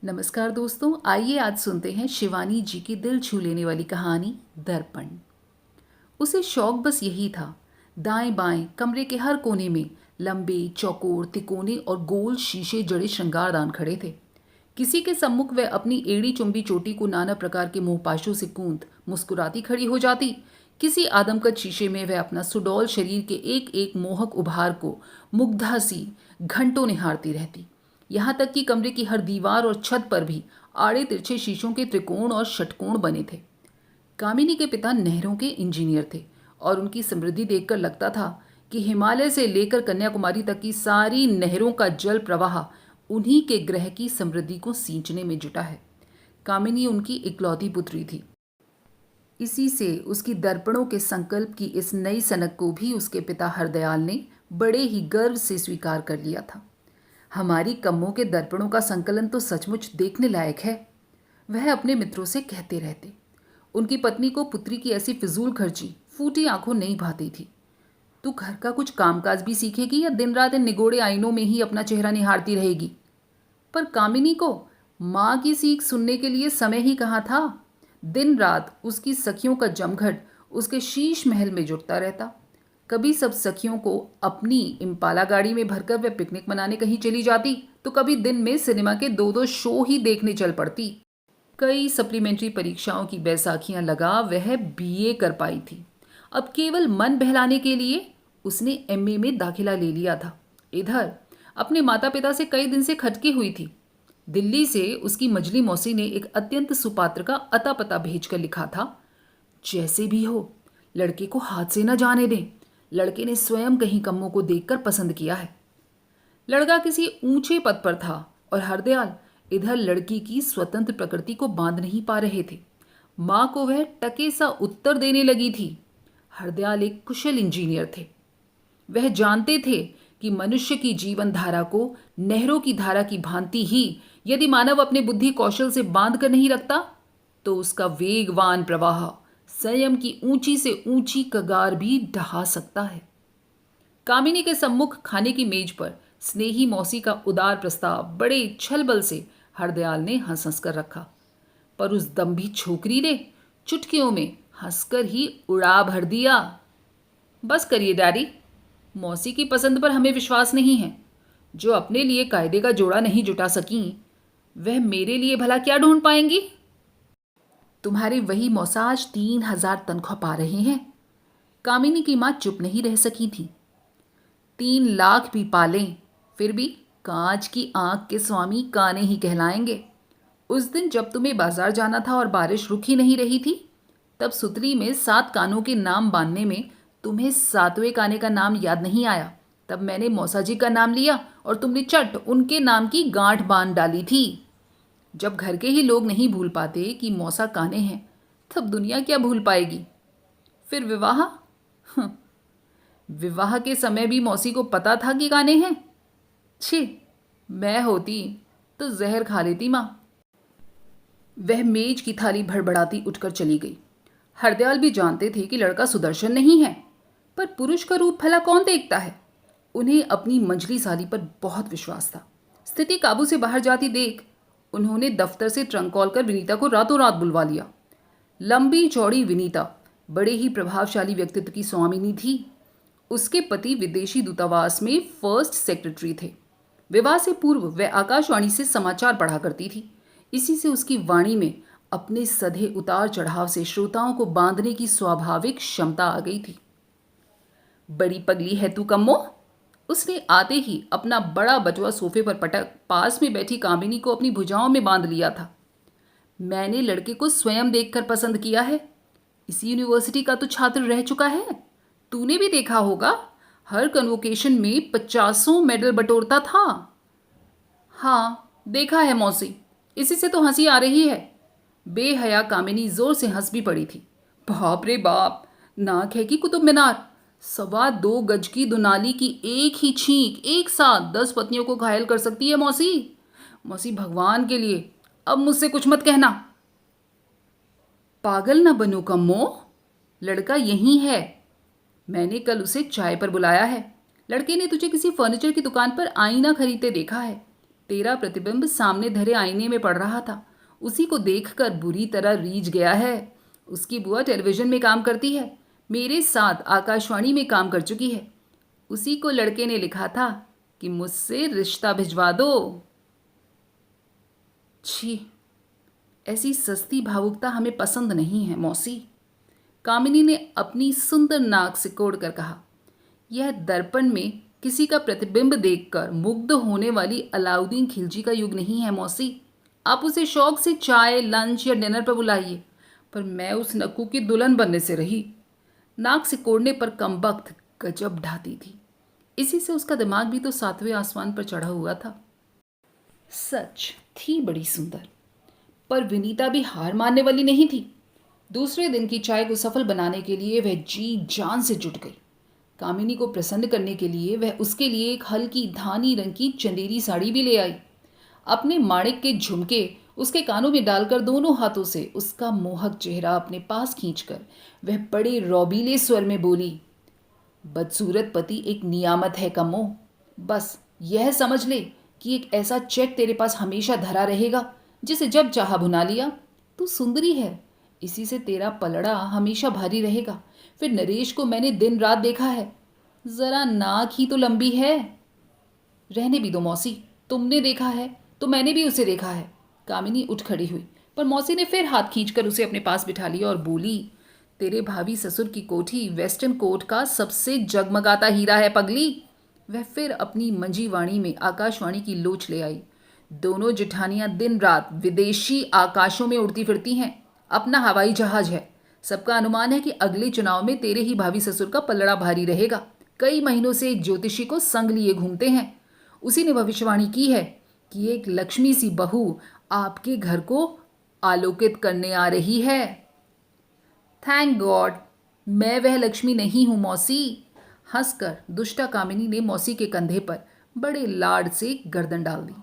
नमस्कार दोस्तों, आइए आज सुनते हैं शिवानी जी की दिल छू लेने वाली कहानी दर्पण। उसे शौक बस यही था। दाएं बाएं कमरे के हर कोने में लंबे चौकोर तिकोने और गोल शीशे जड़े श्रृंगारदान खड़े थे। किसी के सम्मुख वह अपनी एड़ी चुंबी चोटी को नाना प्रकार के मोहपाशों से गूंथ मुस्कुराती खड़ी हो जाती। किसी आदमकद शीशे में वह अपना सुडौल शरीर के एक एक मोहक उभार को मुग्धा सी घंटों निहारती रहती। यहाँ तक कि कमरे की हर दीवार और छत पर भी आड़े तिरछे शीशों के त्रिकोण और षटकोण बने थे। कामिनी के पिता नहरों के इंजीनियर थे और उनकी समृद्धि देखकर लगता था कि हिमालय से लेकर कन्याकुमारी तक की सारी नहरों का जल प्रवाह उन्हीं के ग्रह की समृद्धि को सींचने में जुटा है। कामिनी उनकी इकलौती पुत्री थी। इसी से उसकी दर्पणों के संकल्प की इस नई सनक को भी उसके पिता हरदयाल ने बड़े ही गर्व से स्वीकार कर लिया था। हमारी कम्मों के दर्पणों का संकलन तो सचमुच देखने लायक है, वह अपने मित्रों से कहते रहते। उनकी पत्नी को पुत्री की ऐसी फिजूल खर्ची फूटी आंखों नहीं भाती थी। तू घर का कुछ कामकाज भी सीखेगी या दिन रात इन निगोड़े आईनों में ही अपना चेहरा निहारती रहेगी? पर कामिनी को माँ की सीख सुनने के लिए समय ही कहाँ था। दिन रात उसकी सखियों का जमघट उसके शीश महल में जुटता रहता। कभी सब सखियों को अपनी इम्पाला गाड़ी में भरकर वह पिकनिक मनाने कहीं चली जाती, तो कभी दिन में सिनेमा के दो दो शो ही देखने चल पड़ती। कई सप्लीमेंट्री परीक्षाओं की बैसाखियां लगा वह बीए कर पाई थी। अब केवल मन बहलाने के लिए उसने एमए में दाखिला ले लिया था। इधर अपने माता पिता से कई दिन से खटकी हुई थी। दिल्ली से उसकी मजली मौसी ने एक अत्यंत सुपात्र का अता पता भेजकर लिखा था, जैसे भी हो लड़के को हाथ से न जाने दें। लड़के ने स्वयं कहीं कम्मों को देखकर पसंद किया है। लड़का किसी ऊंचे पद पर था और हरदयाल इधर लड़की की स्वतंत्र प्रकृति को बांध नहीं पा रहे थे। माँ को वह टके सा उत्तर देने लगी थी। हरदयाल एक कुशल इंजीनियर थे। वह जानते थे कि मनुष्य की जीवन धारा को नहरों की धारा की भांति ही यदि मानव अपने बुद्धि कौशल से बांध कर नहीं रखता, तो उसका वेगवान प्रवाह संयम की ऊंची से ऊंची कगार भी ढहा सकता है। कामिनी के सम्मुख खाने की मेज पर स्नेही मौसी का उदार प्रस्ताव बड़े छल बल से हरदयाल ने हंस हंस कर रखा, पर उस दम्भी छोकरी ने चुटकियों में हंसकर ही उड़ा भर दिया। बस करिए डैडी, मौसी की पसंद पर हमें विश्वास नहीं है। जो अपने लिए कायदे का जोड़ा नहीं जुटा सकी, वह मेरे लिए भला क्या ढूंढ पाएंगी? तुम्हारे वही मौसाज 3,000 तनख्वाह पा रहे हैं। कामिनी की मां चुप नहीं रह सकी थी। 3 लाख भी पालें, फिर भी कांच की आंख के स्वामी काने ही कहलाएंगे। उस दिन जब तुम्हें बाजार जाना था और बारिश रुक ही नहीं रही थी, तब सुतली में 7 कानों के नाम बांधने में तुम्हें 7वें काने का नाम याद नहीं आया। तब मैंने मौसा जी का नाम लिया और तुमने चट उनके नाम की गांठ बांध डाली थी। जब घर के ही लोग नहीं भूल पाते कि मौसा काने हैं, तब दुनिया क्या भूल पाएगी? फिर विवाह? हं, विवाह के समय भी मौसी को पता था कि काने हैं। छी, मैं होती तो जहर खा लेती माँ। वह मेज की थाली भड़बड़ाती उठकर चली गई। हरदयाल भी जानते थे कि लड़का सुदर्शन नहीं है, पर पुरुष का रूप भला कौन देखता है। उन्हें अपनी मंझली साली पर बहुत विश्वास था। स्थिति काबू से बाहर जाती देख उन्होंने दफ्तर से ट्रंक कॉल कर विनीता को रातों रात बुलवा लिया। लंबी चौड़ी विनीता बड़े ही प्रभावशाली व्यक्तित्व की स्वामिनी थी। उसके पति विदेशी दूतावास में फर्स्ट सेक्रेटरी थे। विवाह से पूर्व वह आकाशवाणी से समाचार पढ़ा करती थी। इसी से उसकी वाणी में अपने सधे उतार चढ़ाव से श्रोताओं को बांधने की स्वाभाविक क्षमता आ गई थी। बड़ी पगली है तू कम्मो। उसने आते ही अपना बड़ा बटुआ सोफे पर पटक पास में बैठी कामिनी को अपनी भुजाओं में बांध लिया था। मैंने लड़के को स्वयं देखकर पसंद किया है। इसी यूनिवर्सिटी का तो छात्र रह चुका है। तूने भी देखा होगा, हर कन्वोकेशन में 50 मेडल बटोरता था। हाँ, देखा है मौसी, इसी से तो हंसी आ रही है। बेहया कामिनी जोर से हंस भी पड़ी थी। बाप रे बाप, नाक है कि कुतुब मीनार। 2.25 गज की दुनाली की एक ही छींक एक साथ 10 पत्नियों को घायल कर सकती है मौसी। मौसी, भगवान के लिए अब मुझसे कुछ मत कहना। पागल ना बनो कम्मो, लड़का यही है। मैंने कल उसे चाय पर बुलाया है। लड़के ने तुझे किसी फर्नीचर की दुकान पर आईना खरीदते देखा है। तेरा प्रतिबिंब सामने धरे आईने में पड़ रहा था। उसी को देखकर बुरी तरह रीझ गया है। उसकी बुआ टेलीविजन में काम करती है, मेरे साथ आकाशवाणी में काम कर चुकी है। उसी को लड़के ने लिखा था कि मुझसे रिश्ता भिजवा दो। छी, ऐसी सस्ती भावुकता हमें पसंद नहीं है मौसी। कामिनी ने अपनी सुंदर नाक सिकोड़ कर कहा। यह दर्पण में किसी का प्रतिबिंब देखकर मुग्ध होने वाली अलाउद्दीन खिलजी का युग नहीं है मौसी। आप उसे शौक से चाय, लंच या डिनर पर बुलाइए, पर मैं उस नक्कू की दुल्हन बनने से रही। नाक सिकोड़ने पर कमबख्त गजब ढाती थी। इसी से उसका दिमाग भी तो सातवें आसमान पर चढ़ा हुआ था। सच थी बड़ी सुंदर, पर विनीता भी हार मानने वाली नहीं थी। दूसरे दिन की चाय को सफल बनाने के लिए वह जी जान से जुट गई। कामिनी को प्रसन्न करने के लिए वह उसके लिए एक हल्की धानी रंग की चंदेरी साड़ी भी ले आई। अपने माणिक के झुमके उसके कानों में डालकर दोनों हाथों से उसका मोहक चेहरा अपने पास खींचकर वह बड़े रौबीले स्वर में बोली, बदसूरत पति एक नियामत है कमो। बस यह समझ ले कि एक ऐसा चेक तेरे पास हमेशा धरा रहेगा जिसे जब चाहा भुना लिया। तू सुंदरी है, इसी से तेरा पलड़ा हमेशा भारी रहेगा। फिर नरेश को मैंने दिन रात देखा है, जरा नाक ही तो लंबी है। रहने भी दो मौसी, तुमने देखा है तो मैंने भी उसे देखा है। कामिनी उठ खड़ी हुई, पर मौसी ने फिर हाथ खींचकर उसे अपने पास बिठा लिया और बोली, तेरे भाभी ससुर की कोठी वेस्टर्न कोट का सबसे जगमगाता हीरा है पगली। वह फिर अपनी मंजी वाणी में आकाशवाणी की लोच ले आई। दोनों जेठानियां दिन रात विदेशी आकाशों में उड़ती फिरती हैं। अपना हवाई जहाज है। सबका अनुमान है कि अगले चुनाव में तेरे ही भाभी ससुर का पलड़ा भारी रहेगा। कई महीनों से एक ज्योतिषी को संग लिए घूमते हैं। उसी ने भविष्यवाणी की है कि एक लक्ष्मी सी बहू आपके घर को आलोकित करने आ रही है। थैंक गॉड, मैं वह लक्ष्मी नहीं हूं मौसी। हंसकर दुष्टा कामिनी ने मौसी के कंधे पर बड़े लाड से गर्दन डाल दी।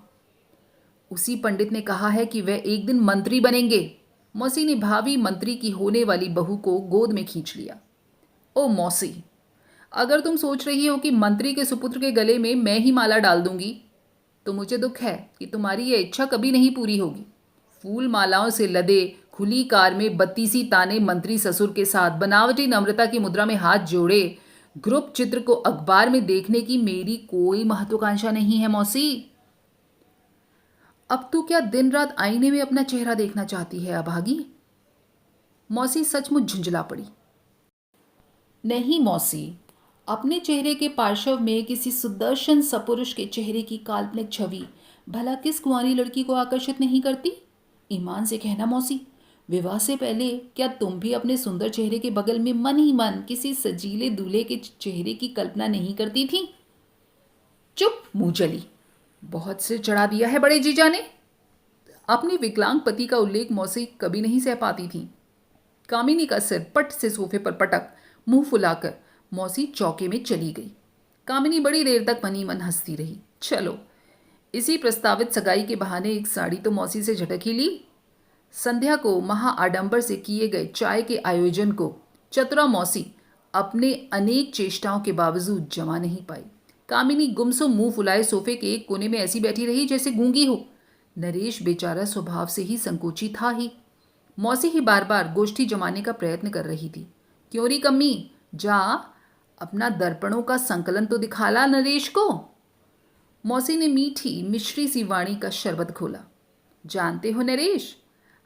उसी पंडित ने कहा है कि वह एक दिन मंत्री बनेंगे। मौसी ने भावी मंत्री की होने वाली बहू को गोद में खींच लिया। ओ मौसी, अगर तुम सोच रही हो कि मंत्री के सुपुत्र के गले में मैं ही माला डाल दूंगी तो मुझे दुख है कि तुम्हारी यह इच्छा कभी नहीं पूरी होगी। फूल मालाओं से लदे खुली कार में बत्तीसी ताने मंत्री ससुर के साथ बनावटी नम्रता की मुद्रा में हाथ जोड़े ग्रुप चित्र को अखबार में देखने की मेरी कोई महत्वाकांक्षा नहीं है मौसी। अब तू क्या दिन रात आईने में अपना चेहरा देखना चाहती है अभागी? मौसी सचमुच झुंझला पड़ी। नहीं मौसी, अपने चेहरे के पार्श्व में किसी सुदर्शन सपुरुष के चेहरे की काल्पनिक छवि भला किस कुंवारी लड़की को आकर्षित नहीं करती? ईमान से कहना मौसी, विवाह से पहले क्या तुम भी अपने सुंदर चेहरे के बगल में मन ही मन किसी सजीले दूल्हे के चेहरे की कल्पना नहीं करती थी? चुप मुंह जली, बहुत सिर चढ़ा दिया है बड़े जीजा ने। अपने विकलांग पति का उल्लेख मौसी कभी नहीं सह पाती थी। कामिनी का सिर पट से सोफे पर पटक मुंह फुलाकर मौसी चौके में चली गई। कामिनी बड़ी देर तक मनी मन हंसती रही। चलो, इसी प्रस्तावित सगाई के बहाने एक साड़ी तो मौसी से झटक ही ली। संध्या को महा आडंबर से किए गए चाय के आयोजन को चतुरा मौसी अपने अनेक चेष्टाओं के बावजूद जमा नहीं पाई। कामिनी गुमसुम मुंह फुलाए सोफे के एक कोने में ऐसी बैठी रही जैसे गूंगी हो। नरेश बेचारा स्वभाव से ही संकोची था ही। मौसी ही बार बार गोष्ठी जमाने का प्रयत्न कर रही थी। क्यों री कम्मी, जा अपना दर्पणों का संकलन तो दिखाला नरेश को। मौसी ने मीठी मिश्री सी वाणी का शरबत खोला। जानते हो नरेश,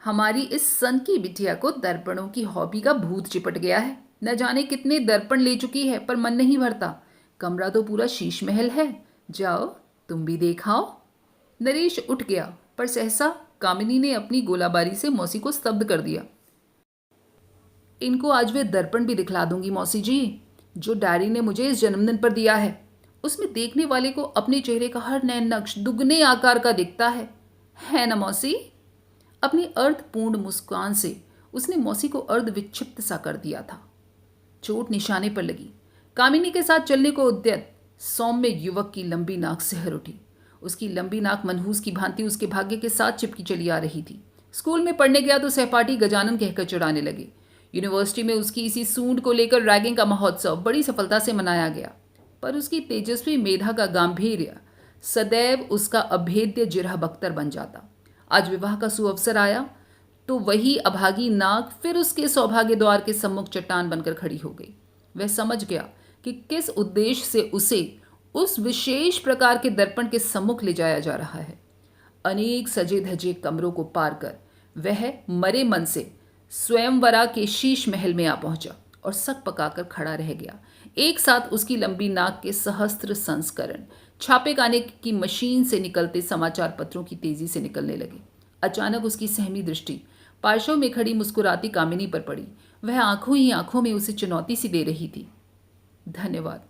हमारी इस सन की बिटिया को दर्पणों की हॉबी का भूत चिपट गया है। न जाने कितने दर्पण ले चुकी है पर मन नहीं भरता। कमरा तो पूरा शीश महल है, जाओ तुम भी देखाओ। नरेश उठ गया, पर सहसा कामिनी ने अपनी गोलाबारी से मौसी को स्तब्ध कर दिया। इनको आज वे दर्पण भी दिखला दूंगी मौसी जी, जो डायरी ने मुझे इस जन्मदिन पर दिया है। उसमें देखने वाले को अपने चेहरे का हर नैन नक्श दुगने आकार का दिखता है ना मौसी? अपनी अर्थपूर्ण मुस्कान से उसने मौसी को अर्ध विक्षिप्त सा कर दिया था। चोट निशाने पर लगी। कामिनी के साथ चलने को उद्यत सौम्य युवक की लंबी नाक सिहर उठी। उसकी लंबी नाक मनहूस की भांति उसके भाग्य के साथ चिपकी चली आ रही थी। स्कूल में पढ़ने गया तो सहपाठी गजानन कहकर चिढ़ाने लगे। यूनिवर्सिटी में उसकी इसी सूंड को लेकर रैगिंग का महोत्सव बड़ी सफलता से मनाया गया, पर उसकी तेजस्वी मेधा का गांभीर्य सदैव उसका अभेद्य जिरह बख्तर बन जाता। आज विवाह का सुअवसर आया तो वही अभागी नाग फिर उसके सौभाग्य द्वार के सम्मुख चट्टान बनकर खड़ी हो गई। वह समझ गया कि किस उद्देश्य से उसे उस विशेष प्रकार के दर्पण के सम्मुख ले जाया जा रहा है। अनेक सजे धजे कमरों को पार कर वह मरे मन से स्वयंवरा के शीश महल में आ पहुंचा और सक पकाकर खड़ा रह गया। एक साथ उसकी लंबी नाक के सहस्त्र संस्करण छापे खाने की मशीन से निकलते समाचार पत्रों की तेजी से निकलने लगे। अचानक उसकी सहमी दृष्टि पार्श्व में खड़ी मुस्कुराती कामिनी पर पड़ी। वह आंखों ही आंखों में उसे चुनौती सी दे रही थी। धन्यवाद,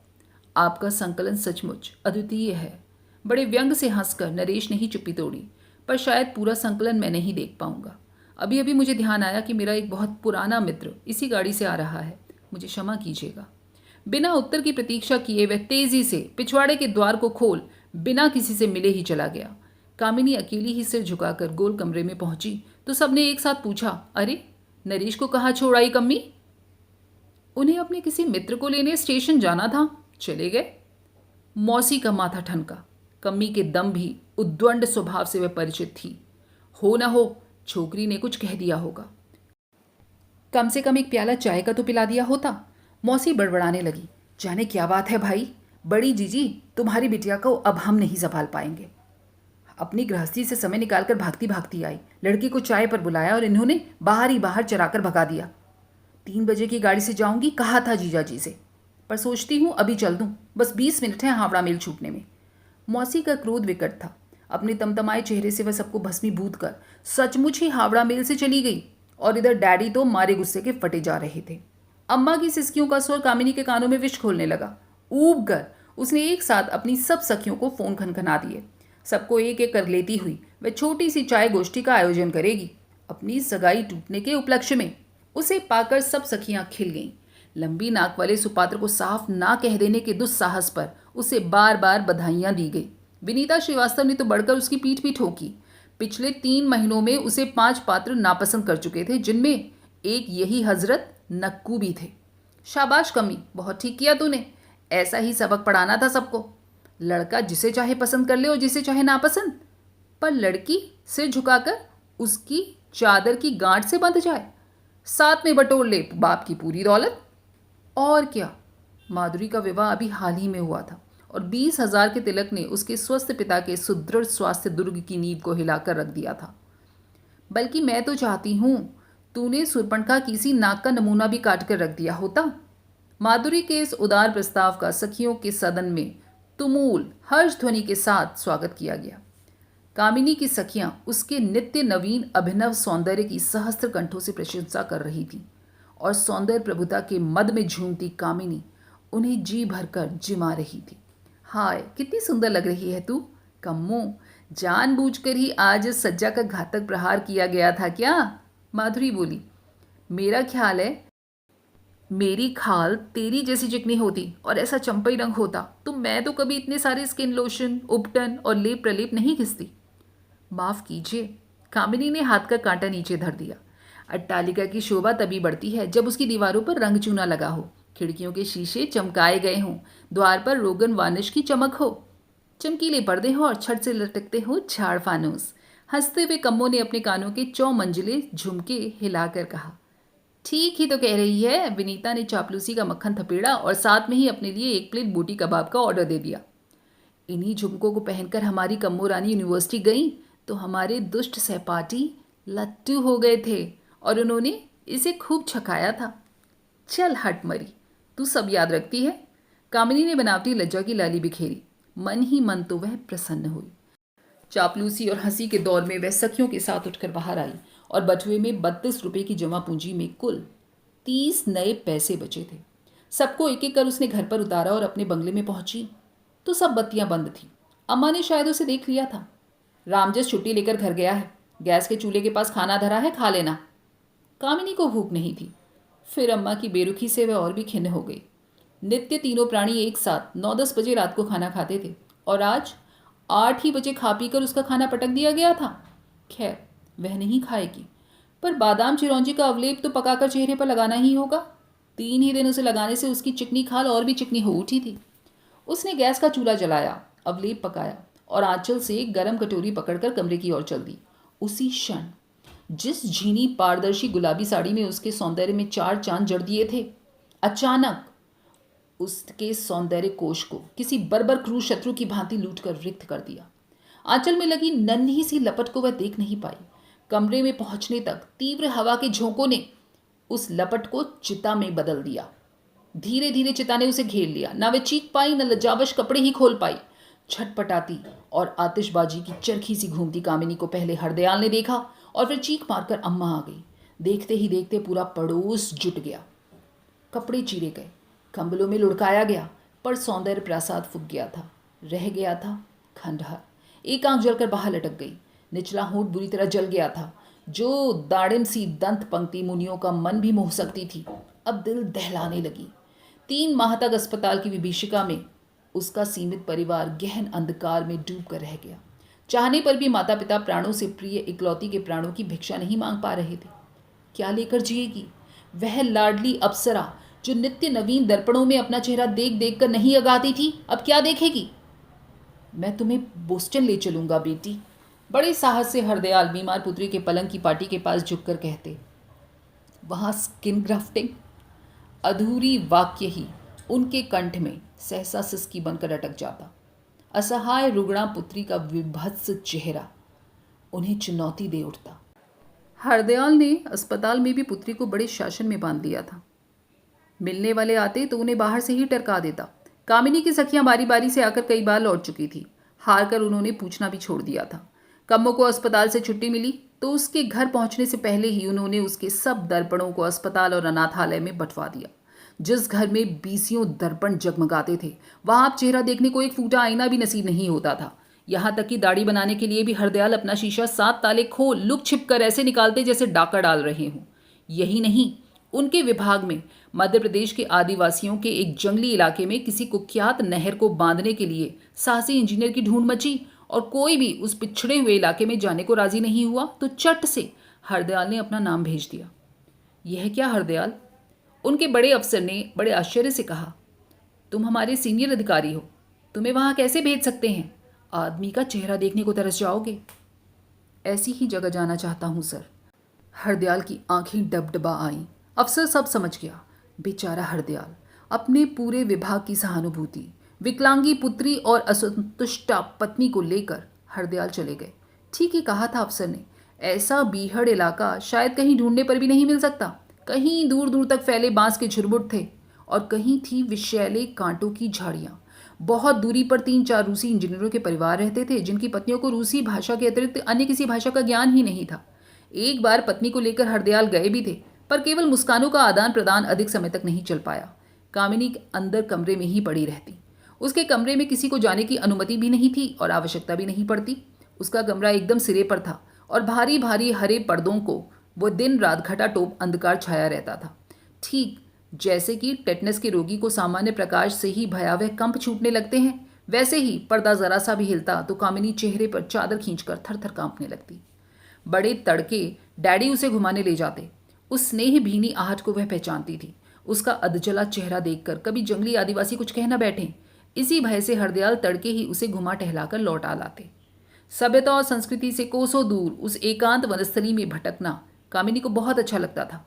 आपका संकलन सचमुच अद्वितीय है। बड़े व्यंग से हंसकर नरेश ने ही चुप्पी तोड़ी। पर शायद पूरा संकलन मैं नहीं देख पाऊंगा। अभी अभी मुझे ध्यान आया कि मेरा एक बहुत पुराना मित्र इसी गाड़ी से आ रहा है। मुझे क्षमा कीजिएगा। बिना उत्तर की प्रतीक्षा किए वह तेजी से पिछवाड़े के द्वार को खोल बिना किसी से मिले ही चला गया। कामिनी अकेली ही सिर झुकाकर गोल कमरे में पहुंची तो सबने एक साथ पूछा, अरे नरेश को कहाँ छोड़ आई कम्मी? उन्हें अपने किसी मित्र को लेने स्टेशन जाना था, चले गए। मौसी का माथा ठनका। कम्मी के दम भी उद्दंड स्वभाव से वह परिचित थी। हो न हो छोकरी ने कुछ कह दिया होगा। कम से कम एक प्याला चाय का तो पिला दिया होता। मौसी बड़बड़ाने लगी, जाने क्या बात है भाई, बड़ी जीजी तुम्हारी बिटिया को अब हम नहीं संभाल पाएंगे। अपनी गृहस्थी से समय निकालकर भागती भागती आई, लड़की को चाय पर बुलाया और इन्होंने बाहर ही बाहर चराकर भगा दिया। 3 बजे की गाड़ी से जाऊंगी कहा था जीजा जी से, पर सोचती हूँ अभी चल दूँ, बस 20 मिनट है हावड़ा मेल छूटने में। मौसी का क्रोध विकट था। अपने तमतमाए चेहरे से वह सबको भस्मीभूत कर सचमुच ही हावड़ा मेल से चली गई और इधर डैडी तो मारे गुस्से के फटे जा रहे थे। अम्मा की सिसकियों का स्वर कामिनी के कानों में विष खोलने लगा। ऊब कर उसने एक साथ अपनी सब सखियों को फोन खनखना दिए। सबको एक एक कर लेती हुई वह छोटी सी चाय गोष्ठी का आयोजन करेगी। अपनी सगाई टूटने के उपलक्ष्य में उसे पाकर सब सखियां खिल गईं। लंबी नाक वाले सुपात्र को साफ ना कह देने के दुस्साहस पर उसे बार बार बधाइयां दी गई। विनीता श्रीवास्तव ने तो बढ़कर उसकी पीठ भी ठोकी। पिछले 3 महीनों में उसे 5 पात्र नापसंद कर चुके थे, जिनमें एक यही हजरत नक्कू भी थे। शाबाश कमी, बहुत ठीक किया तूने। ऐसा ही सबक पढ़ाना था सबको। लड़का जिसे चाहे पसंद कर ले और जिसे चाहे नापसंद, पर लड़की सिर झुकाकर उसकी चादर की गांठ से बंध जाए, साथ में बटोर ले बाप की पूरी दौलत। और क्या, माधुरी का विवाह अभी हाल ही में हुआ था और 20,000 के तिलक ने उसके स्वस्थ पिता के सुदृढ़ स्वास्थ्य दुर्ग की नींव को हिलाकर रख दिया था। बल्कि मैं तो चाहती हूं तूने सुरपणखा की सी नाक का नमूना भी काट कर रख दिया होता। माधुरी के इस उदार प्रस्ताव का सखियों के सदन में तुमूल हर्ष ध्वनि के साथ स्वागत किया गया। कामिनी की सखियां उसके नित्य नवीन अभिनव सौंदर्य की सहस्त्र कंठों से प्रशंसा कर रही थीं और सौंदर्य प्रभुता के मद में झूमती कामिनी उन्हें जी भरकर जिमा रही थी। हाय कितनी सुंदर लग रही है तू कम्मो, जानबूझकर ही आज सज्जा का घातक प्रहार किया गया था क्या? माधुरी बोली, मेरा ख्याल है मेरी खाल तेरी जैसी चिकनी होती और ऐसा चंपई रंग होता तो मैं तो कभी इतने सारे स्किन लोशन, उपटन और लेप प्रलेप नहीं घिसती। माफ कीजिए, कामिनी ने हाथ का कांटा नीचे धर दिया। अट्टालिका की शोभा तभी बढ़ती है जब उसकी दीवारों पर रंग चूना लगा हो, खिड़कियों के शीशे चमकाए गए हों, द्वार पर रोगन वार्निश की चमक हो, चमकीले पर्दे हो और छत से लटकते हो झाड़ फानूस। हंसते हुए कम्मो ने अपने कानों के 4 मंजिले झुमके हिलाकर कहा, ठीक ही तो कह रही है। विनीता ने चापलूसी का मक्खन थपेड़ा और साथ में ही अपने लिए 1 प्लेट बोटी कबाब का ऑर्डर दे दिया। इन्हीं झुमकों को पहनकर हमारी कम्मो रानी यूनिवर्सिटी गई तो हमारे दुष्ट सहपाठी लट्टू हो गए थे और उन्होंने इसे खूब छकाया था। चल हट मरी, तू सब याद रखती है। कामिनी ने बनावटी लज्जा की लाली बिखेरी। मन ही मन तो वह प्रसन्न हुई। चापलूसी और हंसी के दौर में वह सखियों के साथ उठकर बाहर आई और बटुए में 32 रुपये की जमा पूंजी में कुल 30 नए पैसे बचे थे। सबको एक एक कर उसने घर पर उतारा और अपने बंगले में पहुंची तो सब बत्तियां बंद थीं। अम्मा ने शायद उसे देख लिया था। रामजस छुट्टी लेकर घर गया है, गैस के चूल्हे के पास खाना धरा है, खा लेना। कामिनी को भूख नहीं थी। फिर अम्मा की बेरुखी से वह और भी खिन्न हो गई। नित्य तीनों प्राणी एक साथ 9-10 बजे रात को खाना खाते थे और आज 8 ही बजे खा पी कर उसका खाना पटक दिया गया था। खैर वह नहीं खाएगी, पर बादाम चिरौंजी का अवलेप तो पकाकर चेहरे पर लगाना ही होगा। 3 ही दिन उसे लगाने से उसकी चिकनी खाल और भी चिकनी हो उठी थी। उसने गैस का चूल्हा जलाया, अवलेप पकाया और आंचल से गर्म कटोरी पकड़कर कमरे की ओर चल दी। उसी क्षण जिस झीनी पारदर्शी गुलाबी साड़ी में उसके सौंदर्य में 4 चांद जड़ दिए थे, अचानक उसके सौंदर्य कोश को किसी बर्बर क्रूर शत्रु की भांति लूट कर रिक्त कर दिया। आंचल में लगी नन्ही सी लपट को वह देख नहीं पाई। कमरे में पहुंचने तक तीव्र हवा के झोंकों ने उस लपट को चिता में बदल दिया। धीरे धीरे चिता ने उसे घेर लिया। न वे चीख पाई, न लज्जावश कपड़े ही खोल पाई। छटपटाती और आतिशबाजी की चरखी सी घूमती कामिनी को पहले हरदयाल ने देखा और फिर चीख मारकर अम्मा आ गई। देखते ही देखते पूरा पड़ोस जुट गया। कपड़े चीरे गए, कंबलों में लुढ़काया गया, पर सौंदर्य प्रासाद फूक गया था। रह गया था खंडहर। एक आंख जलकर बाहर लटक गई। निचला होंठ बुरी तरह जल गया था। जो दाड़िम सी दंत पंक्ति मुनियों का मन भी मोह सकती थी, अब दिल दहलाने लगी। 3 माह तक अस्पताल की विभीषिका में उसका सीमित परिवार गहन अंधकार में डूब कर रह गया। चाहने पर भी माता पिता प्राणों से प्रिय इकलौती के प्राणों की भिक्षा नहीं मांग पा रहे थे। क्या लेकर जिएगी वह लाडली अप्सरा जो नित्य नवीन दर्पणों में अपना चेहरा देख देख कर नहीं अगाती थी? अब क्या देखेगी? मैं तुम्हें बोस्टन ले चलूंगा बेटी, बड़े साहस से हरदयाल बीमार पुत्री के पलंग की पाटी के पास झुककर कहते। वहां स्किन ग्राफ्टिंग? अधूरी वाक्य ही उनके कंठ में सहसा सिसकी बनकर अटक जाता। असहाय रुग्णा पुत्री का विभत्स चेहरा उन्हें चुनौती दे उठता। हरदयाल ने अस्पताल में भी पुत्री को बड़े शासन में बांध दिया था। मिलने वाले आते तो उन्हें बाहर से ही टरका देता। कामिनी की सखियां बारी बारी से आकर कई बार लौट चुकी थी। हार कर उन्होंने पूछना भी छोड़ दिया था। कम्मो को अस्पताल से छुट्टी मिली तो उसके घर पहुंचने से पहले ही उन्होंने उसके सब दर्पणों को अस्पताल और अनाथालय में बंटवा दिया। जिस घर में 20 दर्पण जगमगाते थे, वहां अब चेहरा देखने को एक फूटा आईना भी नसीब नहीं होता था। यहां तक कि दाढ़ी बनाने के लिए भी हरदयाल अपना शीशा 7 ताले खोल लुक छिप कर ऐसे निकालते जैसे डाका डाल रहे हों। यही नहीं, उनके विभाग में मध्य प्रदेश के आदिवासियों के एक जंगली इलाके में किसी कुख्यात नहर को बांधने के लिए साहसी इंजीनियर की ढूंढ मची और कोई भी उस पिछड़े हुए इलाके में जाने को राजी नहीं हुआ तो चट से हरदयाल ने अपना नाम भेज दिया। यह क्या हरदयाल? उनके बड़े अफसर ने बड़े आश्चर्य से कहा। तुम हमारे सीनियर अधिकारी हो, तुम्हें वहां कैसे भेज सकते हैं? आदमी का चेहरा देखने को तरस जाओगे। ऐसी ही जगह जाना चाहता हूं सर। हरदयाल की आंखें डबडबा आईं। अफसर सब समझ गया। बेचारा हरदयाल अपने पूरे विभाग की सहानुभूति, विकलांगी पुत्री और असंतुष्टा पत्नी को लेकर हरदयाल चले गए। ठीक ही कहा था अफसर ने, ऐसा बीहड़ इलाका शायद कहीं ढूंढने पर भी नहीं मिल सकता। कहीं दूर दूर तक फैले बांस के झुरमुट थे और कहीं थी विषैले कांटों की झाड़ियां। बहुत दूरी पर 3-4 रूसी इंजीनियरों के परिवार रहते थे जिनकी पत्नियों को रूसी भाषा के अतिरिक्त अन्य किसी भाषा का ज्ञान ही नहीं था। एक बार पत्नी को लेकर हरदयाल गए भी थे, पर केवल मुस्कानों का आदान प्रदान अधिक समय तक नहीं चल पाया। कामिनी अंदर कमरे में ही पड़ी रहती। उसके कमरे में किसी को जाने की अनुमति भी नहीं थी और आवश्यकता भी नहीं पड़ती। उसका कमरा एकदम सिरे पर था और भारी भारी हरे पर्दों को वो दिन रात घटाटोप अंधकार छाया रहता था। ठीक जैसे कि टेटनस के रोगी को सामान्य प्रकाश से ही भयावह कंप छूटने लगते हैं, वैसे ही पर्दा जरा सा भी हिलता तो कामिनी चेहरे पर चादर खींचकर थर थर कांपने लगती। बड़े तड़के डैडी उसे घुमाने ले जाते। उस स्नेह भीनी आहट को वह पहचानती थी। उसका अधजला चेहरा देखकर कभी जंगली आदिवासी कुछ कह न बैठे, इसी भय से हरदयाल तड़के ही उसे घुमा टहलाकर लौट आ लाते। सभ्यता और संस्कृति से कोसों दूर उस एकांत वनस्थली में भटकना कामिनी को बहुत अच्छा लगता था।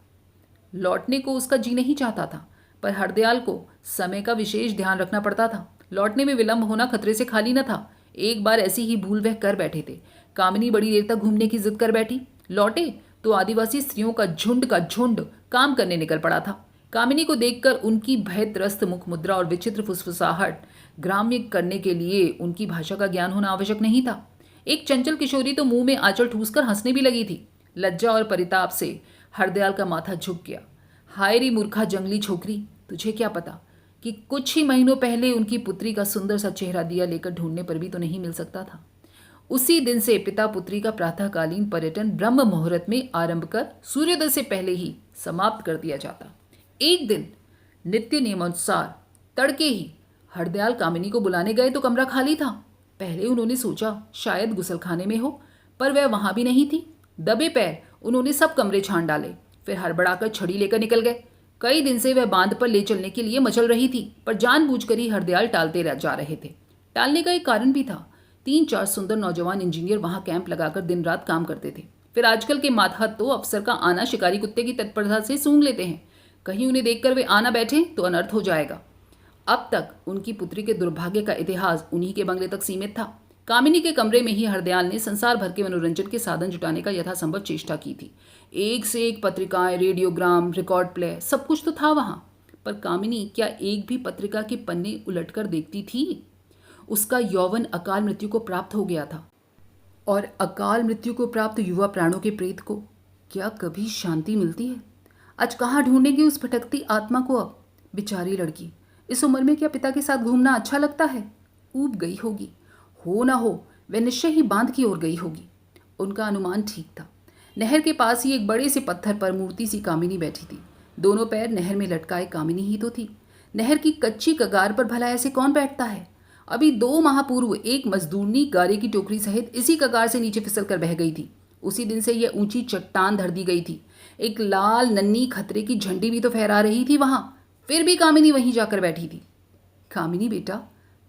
लौटने को उसका जी नहीं चाहता था, पर हरदयाल को समय का विशेष ध्यान रखना पड़ता था। लौटने में विलंब होना खतरे से खाली न था। एक बार ऐसी ही भूल वह कर बैठे थे। कामिनी बड़ी देर तक घूमने की जिद कर बैठी। लौटे तो आदिवासी स्त्रियों का झुंड काम करने निकल पड़ा था। कामिनी को देखकर उनकी भयत्रस्त मुख मुद्रा और विचित्र फुसफुसाहट ग्राम्य करने के लिए उनकी भाषा का ज्ञान होना आवश्यक नहीं था। एक चंचल किशोरी तो मुंह में आंचल ठूसकर हंसने भी लगी थी। लज्जा और परिताप से हरदयाल का माथा झुक गया। हाय रे मूर्खा जंगली छोकरी, तुझे क्या पता कि कुछ ही महीनों पहले उनकी पुत्री का सुंदर सा चेहरा दिया लेकर ढूंढने पर भी तो नहीं मिल सकता था। उसी दिन से पिता पुत्री का प्रातःकालीन पर्यटन ब्रह्म मुहूर्त में आरंभ कर सूर्योदय से पहले ही समाप्त कर दिया जाता। एक दिन नित्य नियमानुसार तड़के ही हरदयाल कामिनी को बुलाने गए तो कमरा खाली था। पहले उन्होंने सोचा शायद गुसलखाने में हो, पर वह वहां भी नहीं थी। दबे पैर उन्होंने सब कमरे छान डाले, फिर हड़बड़ाकर छड़ी लेकर निकल गए। कई दिन से वह बांध पर ले चलने के लिए मचल रही थी, पर जानबूझकर ही हरदयाल टालते जा रहे थे। टालने का एक कारण भी था। 3-4 सुंदर नौजवान इंजीनियर वहां कैंप लगाकर दिन रात काम करते थे। फिर आजकल के मातहत तो अफसर का आना शिकारी कुत्ते की तत्परता से सूंघ लेते हैं। कहीं उन्हें देखकर वे आना बैठे तो अनर्थ हो जाएगा। अब तक उनकी पुत्री के दुर्भाग्य का इतिहास उन्हीं के बंगले तक सीमित था। कामिनी के कमरे में ही हरदयाल ने संसार भर के मनोरंजन के साधन जुटाने का यथासंभव चेष्टा की थी। एक से एक पत्रिकाएं, रेडियोग्राम, रिकॉर्ड प्ले, सब कुछ तो था वहां। पर कामिनी क्या एक भी पत्रिका के पन्ने उलटकर देखती थी? उसका यौवन अकाल मृत्यु को प्राप्त हो गया था, और अकाल मृत्यु को प्राप्त युवा प्राणों के प्रेत को क्या कभी शांति मिलती है? आज कहाँ ढूंढेंगे उस भटकती आत्मा को अब? बेचारी लड़की, इस उम्र में क्या पिता के साथ घूमना अच्छा लगता है? ऊब गई होगी, हो ना हो वह निश्चय ही बांध की ओर गई होगी। उनका अनुमान ठीक था। नहर के पास ही एक बड़े से पत्थर पर मूर्ति सी कामिनी बैठी थी। दोनों पैर नहर में लटकाए कामिनी ही तो थी। नहर की कच्ची कगार पर भला ऐसे कौन बैठता है? अभी 2 माह पूर्व एक मजदूरनी गारे की टोकरी सहित इसी कगार से नीचे फिसल कर बह गई थी। उसी दिन से यह ऊंची चट्टान धर दी गई थी। एक लाल नन्ही खतरे की झंडी भी तो फहरा रही थी वहां, फिर भी कामिनी वहीं जाकर बैठी थी। कामिनी बेटा,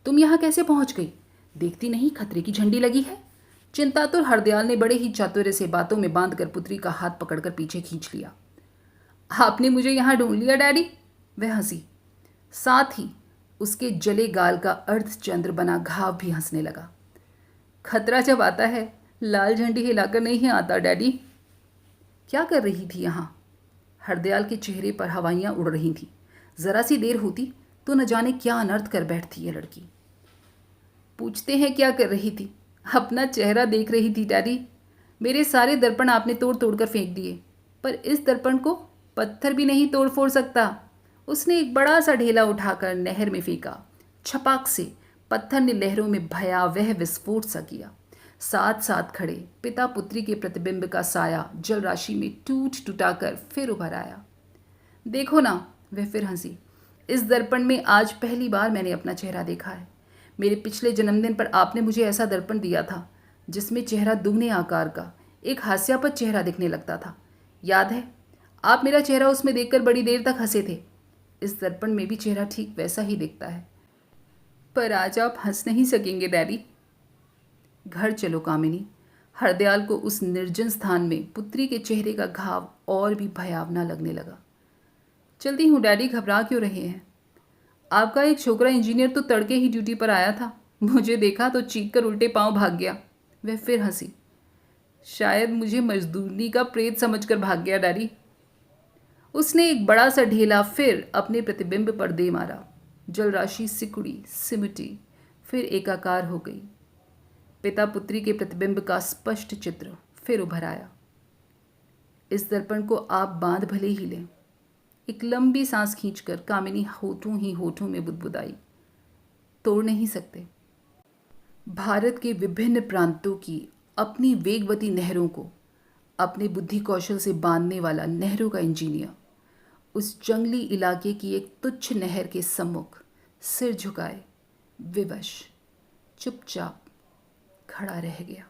तुम यहाँ कैसे पहुंच गई? देखती नहीं खतरे की झंडी लगी है? चिंतातुर हरदयाल ने बड़े ही चातुर्य से बातों में बांधकर पुत्री का हाथ पकड़कर पीछे खींच लिया। आपने मुझे यहाँ ढूंढ लिया डैडी? वह हंसी। साथ ही उसके जले गाल का अर्धचंद्र बना घाव भी हंसने लगा। खतरा जब आता है लाल झंडी हिलाकर नहीं आता डैडी। क्या कर रही थी यहाँ? हरदयाल के चेहरे पर हवाइयाँ उड़ रही थीं। जरा सी देर होती तो न जाने क्या अनर्थ कर बैठती है लड़की। पूछते हैं क्या कर रही थी? अपना चेहरा देख रही थी डैडी। मेरे सारे दर्पण आपने तोड़ तोड़ कर फेंक दिए, पर इस दर्पण को पत्थर भी नहीं तोड़ फोड़ सकता। उसने एक बड़ा सा ढेला उठाकर नहर में फेंका। छपाक से पत्थर ने लहरों में भयावह विस्फोट सा किया। साथ साथ खड़े पिता पुत्री के प्रतिबिंब का साया जल राशि में टूट टुटाकर फिर उभर आया। देखो ना, वह फिर हंसी। इस दर्पण में आज पहली बार मैंने अपना चेहरा देखा है। मेरे पिछले जन्मदिन पर आपने मुझे ऐसा दर्पण दिया था जिसमें चेहरा दुगने आकार का एक हास्यास्पद चेहरा दिखने लगता था। याद है? आप मेरा चेहरा उसमें देखकर बड़ी देर तक हंसे थे। इस दर्पण में भी चेहरा ठीक वैसा ही दिखता है, पर आज आप हंस नहीं सकेंगे डैडी। घर चलो कामिनी। हरदयाल को उस निर्जन स्थान में पुत्री के चेहरे का घाव और भी भयावना लगने लगा। चलती हूँ डैडी, घबरा क्यों रहे हैं? आपका एक छोकरा इंजीनियर तो तड़के ही ड्यूटी पर आया था। मुझे देखा तो चीख कर उल्टे पांव भाग गया। वह फिर हंसी। शायद मुझे मजदूरनी का प्रेत समझकर भाग गया डैडी। उसने एक बड़ा सा ढेला फिर अपने प्रतिबिंब पर दे मारा। जल राशि सिकुड़ी, सिमटी, फिर एकाकार हो गई। पिता पुत्री के प्रतिबिंब का स्पष्ट चित्र फिर उभर आया। इस दर्पण को आप बांध भले ही लें। एक लंबी सांस खींचकर कामिनी होठों ही होठों में बुदबुदाई। तोड़ नहीं सकते। भारत के विभिन्न प्रांतों की अपनी वेगवती नहरों को अपने बुद्धि कौशल से बांधने वाला नहरों का इंजीनियर उस जंगली इलाके की एक तुच्छ नहर के सम्मुख सिर झुकाए, विवश, चुपचाप खड़ा रह गया।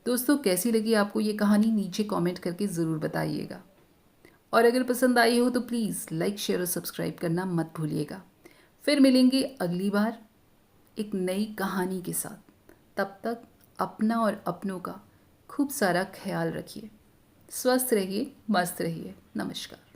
दोस्तों, कैसी लगी आपको ये कहानी? नीचे कमेंट करके ज़रूर बताइएगा, और अगर पसंद आई हो तो प्लीज़ लाइक, शेयर और सब्सक्राइब करना मत भूलिएगा। फिर मिलेंगे अगली बार एक नई कहानी के साथ। तब तक अपना और अपनों का खूब सारा ख्याल रखिए। स्वस्थ रहिए, मस्त रहिए। नमस्कार।